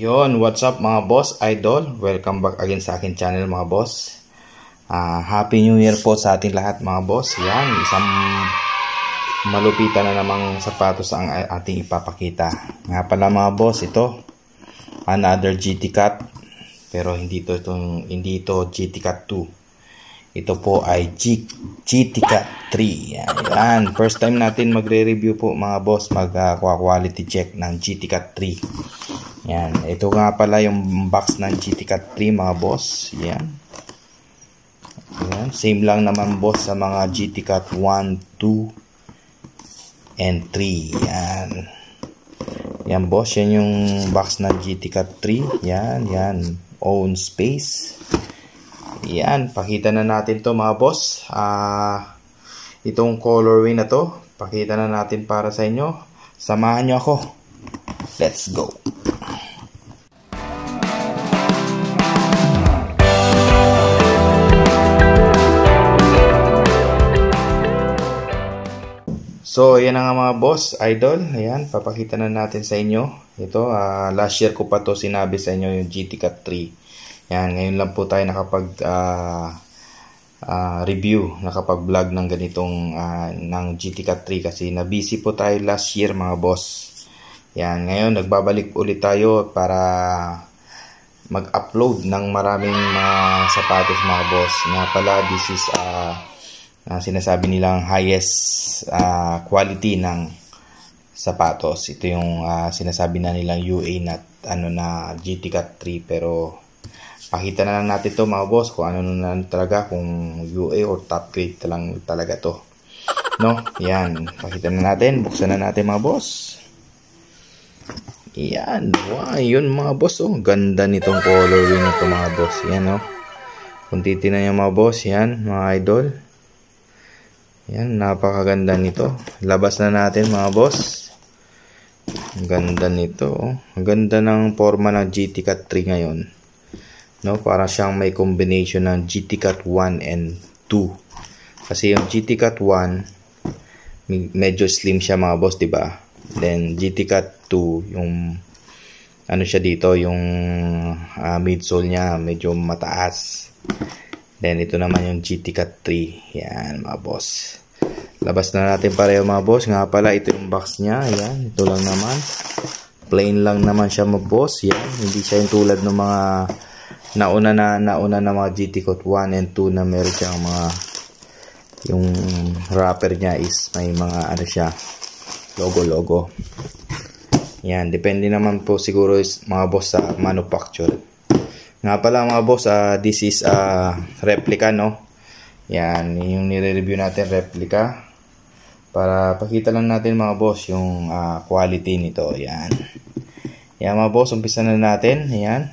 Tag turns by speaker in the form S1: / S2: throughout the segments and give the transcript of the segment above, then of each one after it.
S1: Yon, what's up mga boss, idol? Welcome back again sa akin channel mga boss. Happy New Year po sa ating lahat mga boss. Yan, isang malupitan na namang sapatos ang ating ipapakita. Nga pala mga boss, ito another GT Cut, pero hindi ito GT Cut 2. Ito po ay GT Cut 3. Yan. First time natin magre-review po mga boss, mag-quality check ng GT Cut 3. Yan. Ito nga pala yung box ng GT Cut 3 mga boss. Yan. Yan. Same lang naman boss sa mga GT Cut 1, 2, and 3. Yan. Yan boss. Yan yung box ng GT Cut 3. Yan. Yan. Own space. Yan, pakita na natin to mga boss. Itong colorway na to, pakita na natin para sa inyo. Samahan nyo ako. Let's go. So, yan na nga mga boss, idol. Ayan, papakita na natin sa inyo. Ito, last year ko pa to sinabi sa inyo yung GT Cut 3. Yan, ngayon lang po tayo nakapag review, nakapag-vlog ng ganitong ng GT Cut 3 kasi na-busy po tayo last year mga boss. Yan, ngayon nagbabalik ulit tayo para mag-upload ng maraming mga sapatos mga boss. Nga pala, this is sinasabi nilang highest quality ng sapatos. Ito yung sinasabi na nilang UA na GT Cut 3, pero pakita na lang natin to mga boss kung ano na talaga, kung UA or top grade lang talaga to. No? Yan. Pakita na natin. Buksan na natin mga boss. Yan. Wow. Yun mga boss. Oh. Ganda nitong colorway nito mga boss. Yan oh. Kung titignan nyo mga boss. Yan mga idol. Yan. Napakaganda nito. Labas na natin mga boss. Ang ganda nito. Oh. Ang ganda ng forma ng GT Cut 3 ngayon. No, para siyang may combination ng GT Cut 1 and 2. Kasi yung GT Cut 1 medyo slim siya mga boss, 'di ba? Then GT Cut 2 yung ano siya dito, yung midsole niya medyo mataas. Then ito naman yung GT Cut 3. Yan mga boss. Labas na natin pareho mga boss. Nga pala ito yung box niya. Yan, ito lang naman. Plain lang naman siya mga boss. Yan, hindi siya yung tulad ng mga nauna na mga GT Cut 1 and 2 na meron siyang mga yung wrapper niya is may mga ano siya, logo. Yan, depende naman po siguro mga boss sa manufacturer. Nga pala mga boss, this is replica, no? Yan, yung nire-review natin, replica. Para pakita lang natin mga boss yung quality nito. Yan. Yan mga boss, umpisa na natin. Yan.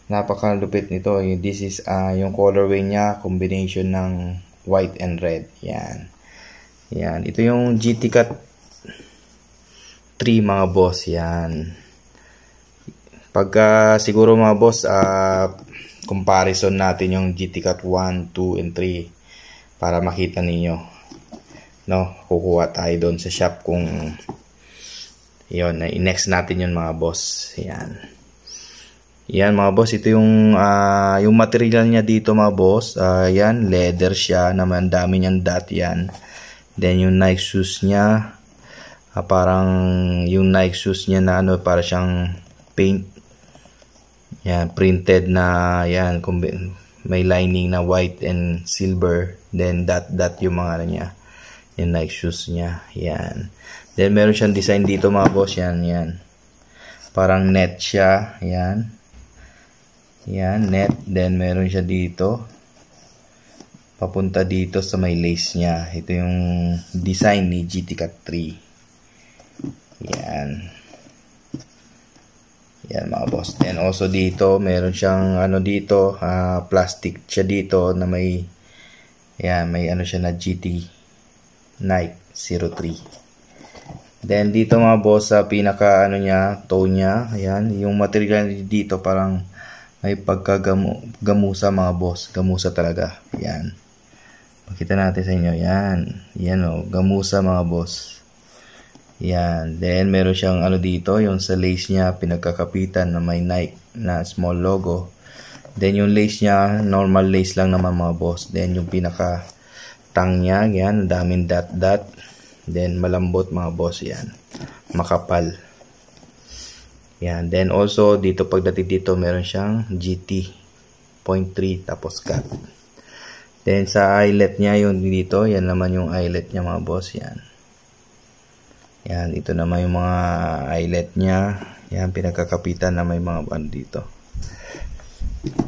S1: Napakalupit nito. This is yung colorway niya, combination ng white and red. Yan. Yan. Ito yung GT Cut 3 mga boss. Yan. Pagka siguro mga boss, comparison natin yung GT Cut 1, 2, and 3 para makita ninyo. No, kukuha tayo doon sa shop kung yun, next natin yun mga boss. Yan. Yan mga boss, ito yung material niya dito mga boss. Yan, leather siya, naman dami niyang dot yan. Then yung Nike shoes niya, parang yung Nike shoes niya na ano, para siyang paint. Yan, printed na yan, may lining na white and silver. Then dot yung mga ano niya, yung Nike shoes niya. Yan. Then meron siyang design dito mga boss, yan. Parang net siya, yan. Yan, net. Then, meron siya dito. Papunta dito sa may lace niya. Ito yung design ni GT Cut 3. Yan. Yan mga boss. Then, also dito, meron siyang ano dito, plastic siya dito na may, yan, may ano siya na GT Nike 03. Then, dito mga boss, sa pinaka ano niya, toe niya, ayan, yung material dito parang may pagkagamusa mga boss. Gamusa talaga. Yan. Pakita natin sa inyo. Yan. Yan o. Gamusa mga boss. Yan. Then, meron siyang ano dito, yung sa lace niya, pinagkakapitan na may Nike na small logo. Then, yung lace niya, normal lace lang naman mga boss. Then, yung pinaka tang niya, yan, daming dot-dot. Then, malambot mga boss, yan. Makapal. Yan. Then, also, dito pagdating dito, meron siyang GT 0.3 tapos cut. Then, sa eyelet niya, yung dito, yan naman yung eyelet niya mga boss, yan. Yan, ito naman yung mga eyelet niya. Yan, pinagkakapitan na may mga band dito.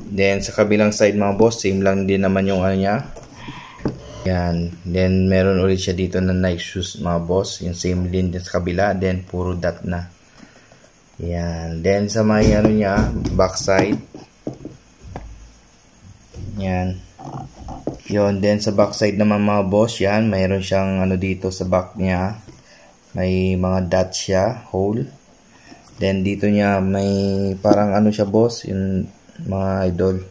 S1: Then, sa kabilang side mga boss, same lang din naman yung ano niya. Yan. Then, meron ulit siya dito na Nike shoes mga boss. Yung same din sa kabila. Then, puro dot na. Yan. Then, sa may ano niya, back side. Yan. Yon. Then, sa back side naman mga boss, yan. Mayroon siyang ano dito sa back niya. May mga dot siya, hole. Then dito niya may parang ano siya boss, yung mga idol.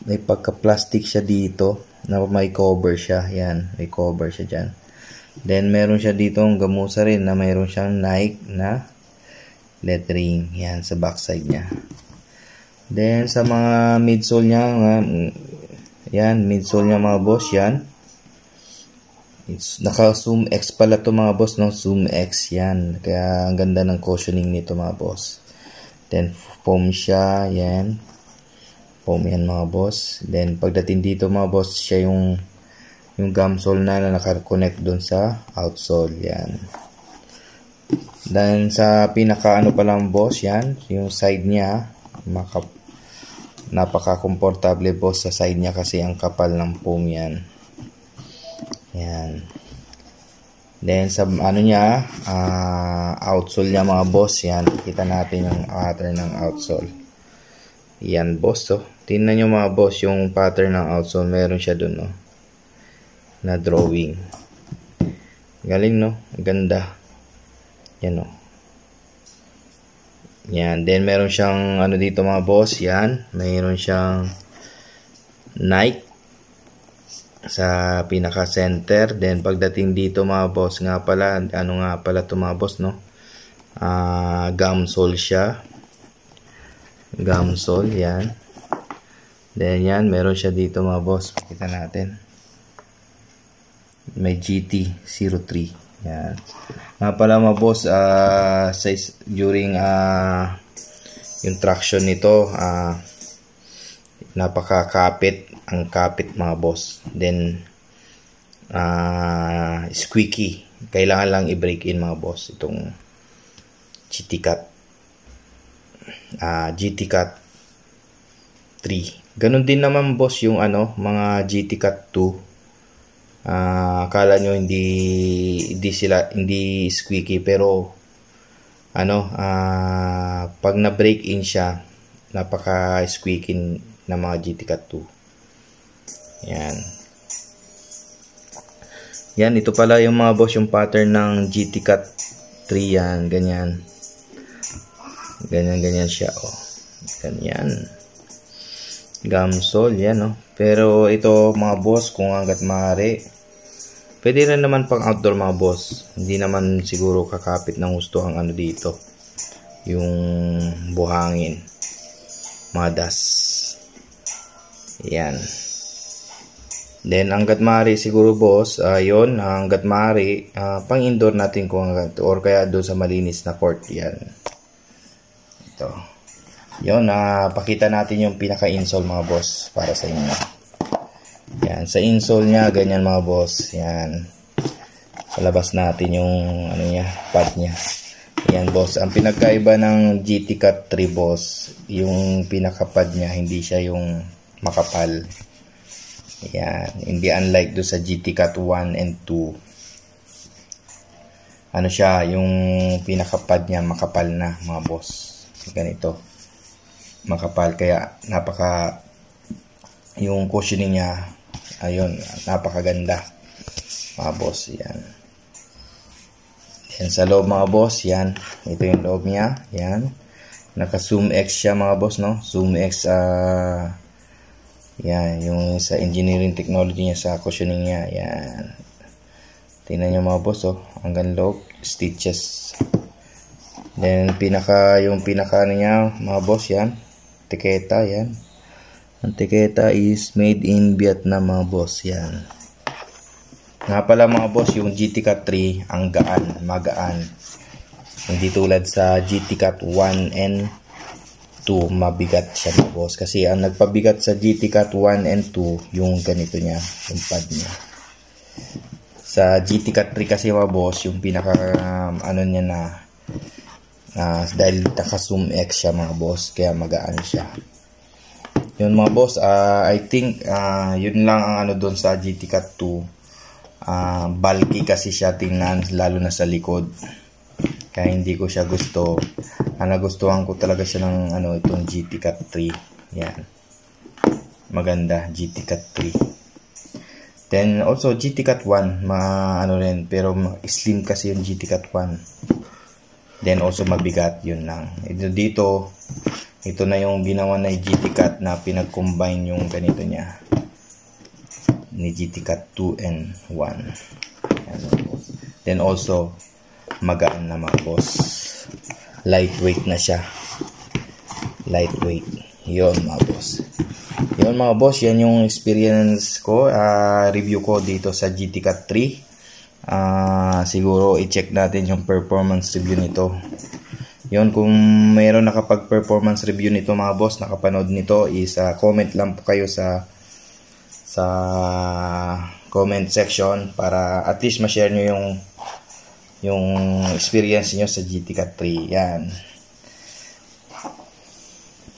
S1: May pagka-plastic siya dito na may cover siya. Yan, may cover siya dyan. Then meron siya dito ang gamusa rin na mayroon siyang Nike na lettering. Yan, sa backside niya. Then sa mga midsole niya, yan, midsole niya mga boss, yan. Naka Zoom X pala to mga boss, no? Zoom X yan. Kaya ang ganda ng cushioning nito mga boss. Then foam siya, yan. Foam yan mga boss. Then pagdating dito mga boss, siya yung gum sole na naka-connect dun sa outsole, yan. Then sa pinaka ano pa lang boss, yan, yung side niya, napaka-komportable boss sa side niya kasi ang kapal ng foam yan. Yan. Then sa ano niya, outsole niya mga boss, yan. Kita natin yung pattern ng outsole. Yan boss, oh. Tingnan niyo mga boss yung pattern ng outsole, meron siya dun, no. Na drawing. Galing, no? Ganda. Yan, oh. Yan. Then meron siyang ano dito mga boss, yan. Meron siyang Nike sa pinaka center. Then pagdating dito mga boss, nga pala, ano nga pala ito mga boss, no? Gum sole siya. Gum sole, yan. Then yan, meron siya dito mga boss, pakita natin. May GT03. Yan. Nga pala mga boss, during yung traction nito, napakakapit ang kapit mga boss. Then squeaky. Kailangan lang i-break in mga boss itong GT Cut. GT Cut 3. Ganun din naman boss yung ano, mga GT Cut 2. Akala nyo hindi squeaky, pero ano, pag na-break in siya, napaka squeaky na mga GT Cut 2. Yan. Yan, ito pala yung mga boss, yung pattern ng GT Cut 3 yan, ganyan. Ganyan siya, oh. Ganyan. Gum sole, yan, oh. Pero ito mga boss, kung hanggat maaari, pwede rin naman pang outdoor mga boss. Hindi naman siguro kakapit ng gusto ang ano dito. Yung buhangin. Madas. Yan. Then, hanggat maaari siguro boss, yun, hanggat maaari, pang indoor natin kung hanggat, or kaya doon sa malinis na court, yan. Ito. Yun, pakita natin yung pinaka-insole mga boss, para sa inyo. Yan, sa insole niya, ganyan mga boss, yan. Palabas natin yung, ano niya, pad niya. Yan boss, ang pinagkaiba ng GT Cut 3 boss, yung pinaka-pad niya, hindi siya yung makapal. Yan, hindi unlike do sa GT Cut 1 and 2. Ano siya, yung pinakapad niya makapal na mga boss. Ganito. Makapal, kaya napaka yung cushioning niya, ayun, napakaganda mga boss. Yan. Yan sa loob mga boss, yan. Ito yung loob niya, yan. Naka Zoom X siya mga boss, no? Zoom X, yan, yung sa engineering technology niya, sa cushioning niya, yan. Ito Tingnan nyo mga boss, oh. Hanggang loob, stitches. Then, yung pinaka ano niya, mga boss, yan. Tiketa, yan. Ang tiketa is made in Vietnam, mga boss, yan. Nga pala mga boss, yung GT Cut 3, ang magaan. Hindi tulad sa GT Cut 1 and 2, mabigat siya mga boss. Kasi ang nagpabigat sa GT Cut 1 and 2, yung ganito niya, yung pad niya. Sa GT Cut 3 kasi mga boss, yung pinaka ano niya na dahil naka-zoom X siya mga boss, kaya magaan siya. Yun mga boss, I think yun lang ang ano doon sa GT Cut 2. Bulky kasi siya tingnan, lalo na sa likod. Kaya hindi ko siya gusto. Nagustuhan ko talaga siya ng itong GT Cut 3. Yan. Maganda, GT Cut 3. Then also GT Cut 1, rin, pero slim kasi yung GT Cut 1. Then also mabigat, yun lang. Ito na yung ginawa na GT Cut na pinag-combine yung ganito niya. Ni GT Cut 2 and 1. Yan, then also magaan na mga boss. Lightweight na siya. Lightweight. Yun mga boss. Yun mga boss, yan yung experience ko, review ko dito sa GT Cut 3. Siguro i-check natin yung performance review nito. Yun, kung mayroon nakapag-performance review nito mga boss, nakapanood nito, is comment lang po kayo sa comment section para at least ma-share nyo yung experience niyo sa GT Cut 3. Yan.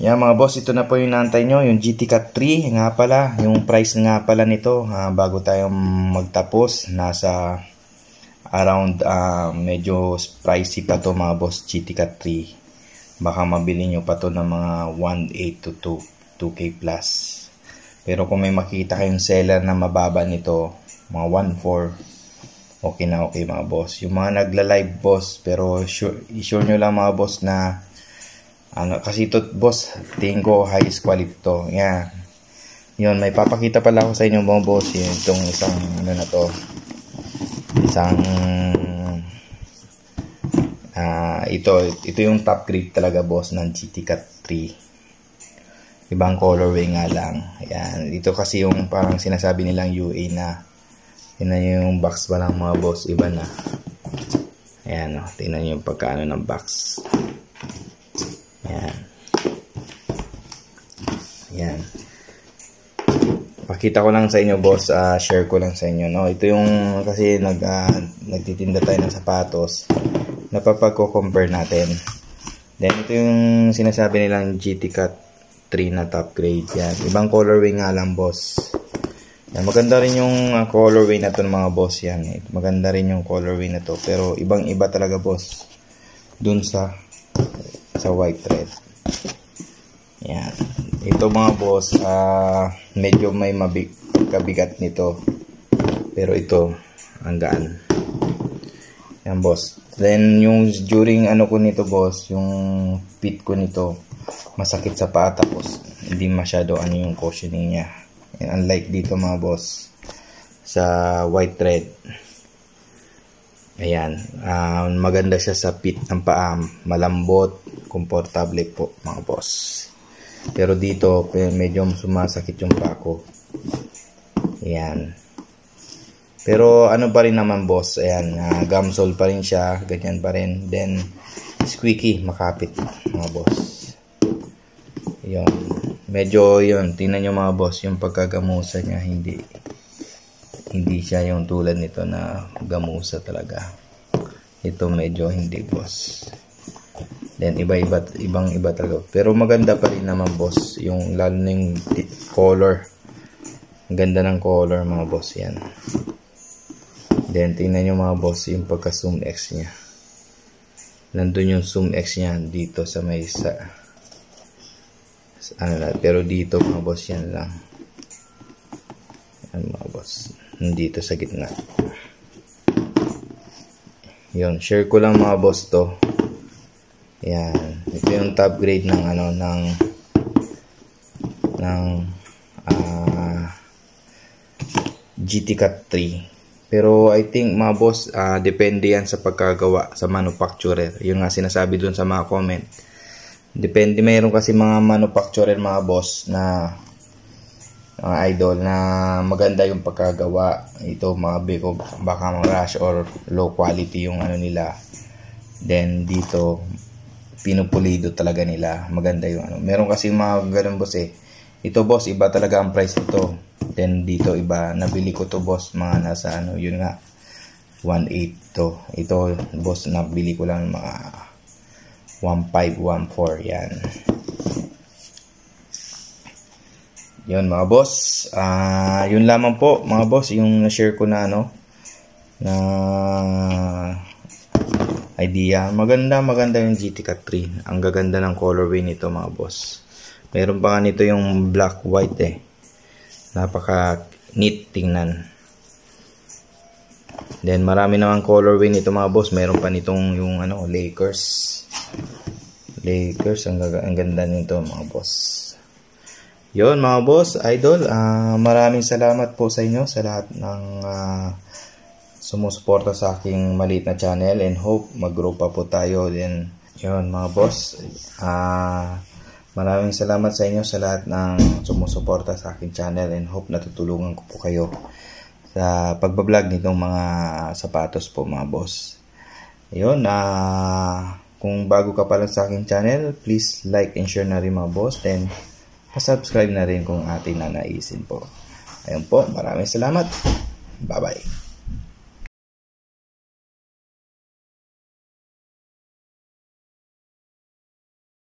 S1: Yan mga boss, ito na po yung naantay nyo, yung GT Cut 3. Nga pala, yung price nga pala nito, bago tayo magtapos, nasa around, medyo pricey pa to mga boss, GT Cut 3. Baka mabili nyo pa to ng mga 1.8 to 2K plus. Pero kung may makita kayong seller na mababa nito, mga 1.4, okay na okay mga boss. Yung mga nagla-live boss, pero sure nyo lang mga boss na kasi ito boss, tingin ko highest quality to. Yan. Yun, may papakita pala ako sa inyo mga boss. Yun, itong isang na to. Isang ito yung top grade talaga boss ng GT Cut 3. Ibang colorway nga lang. Yan. Ito kasi yung parang sinasabi nilang UA na yun na yung box pa lang mga boss, iba na. Ayan o, tingnan nyo yung pagkaano ng box. Ayan. Ayan. Pakita ko lang sa inyo boss, share ko lang sa inyo. No? Ito yung kasi nagtitinda tayo ng sapatos. Napapag-compare natin. Then ito yung sinasabi nilang GT Cut 3 na top grade. Yan. Ibang colorway nga lang boss. Yan, maganda rin yung colorway na to mga boss. Yan, maganda rin yung colorway na to. Pero ibang iba talaga boss. Dun sa white thread. Yan. Ito mga boss, medyo may kabigat nito. Pero ito, ang gaan. Yan boss. Then yung during ko nito boss, yung fit ko nito, masakit sa paa tapos hindi masyado yung cushioning niya. And unlike dito mga boss sa white thread, ayan, maganda siya sa fit ng paa, malambot, komportable po mga boss. Pero dito medyo sumasakit yung paa ko. Ayan. Pero pa rin naman boss, ayan, gumsole pa rin siya, ganyan pa rin. Then squeaky, makapit mga boss. Yun. Medyo yun, tingnan nyo mga boss, yung pagkagamusa niya, hindi siya yung tulad nito na gamusa talaga. Ito medyo hindi boss. Then ibang iba talaga. Pero maganda pa rin naman boss, yung lalo na yung color. Ang ganda ng color mga boss yan. Then tingnan nyo mga boss, yung pagka-zoom X niya. Nandun yung zoom X niya dito sa may pero dito mga boss yan lang. Yan mga boss, dito sa gitna. Yun, share ko lang mga boss to. Yan, ito yung top grade ng GT Cut 3. Pero I think mga boss, depende yan sa pagkagawa sa manufacturer. Yun nga sinasabi dun sa mga comment. Depende, mayroon kasi mga manufacturer mga boss na mga idol na maganda yung pagkagawa. Ito mga biko baka mga rush or low quality yung ano nila. Then dito pinupulido talaga nila. Maganda yung ano. Meron kasi mga ganun boss eh. Ito boss, iba talaga ang price nito. Then dito iba, nabili ko to boss mga nasa ano, yun nga 1.8 to. Ito boss, nabili ko lang mga 1.5, 1.4 yan. Yun mga boss, yun lamang po mga boss yung na-share ko na ano na idea. Maganda yung GT-Cat 3. Ang gaganda ng colorway nito mga boss. Meron pa nga nito yung black white eh. Napaka neat tingnan. Then marami naman colorway nito mga boss. Meron pa nitong yung ano Lakers. Ang ganda nito mga boss. Yon mga boss, idol, maraming salamat po sa inyo sa lahat ng sumusuporta sa aking maliit na channel, and hope mag-grow pa po tayo din. Yon mga boss, maraming salamat sa inyo sa lahat ng sumusuporta sa aking channel, and hope natutulungan ko po kayo sa pagbablog nitong mga sapatos po mga boss. Yon, kung bago ka pa lang sa aking channel, please like and share na rin mga boss, then pa-subscribe na rin kung ating nanaisin po. Ayun po, maraming salamat. Bye-bye.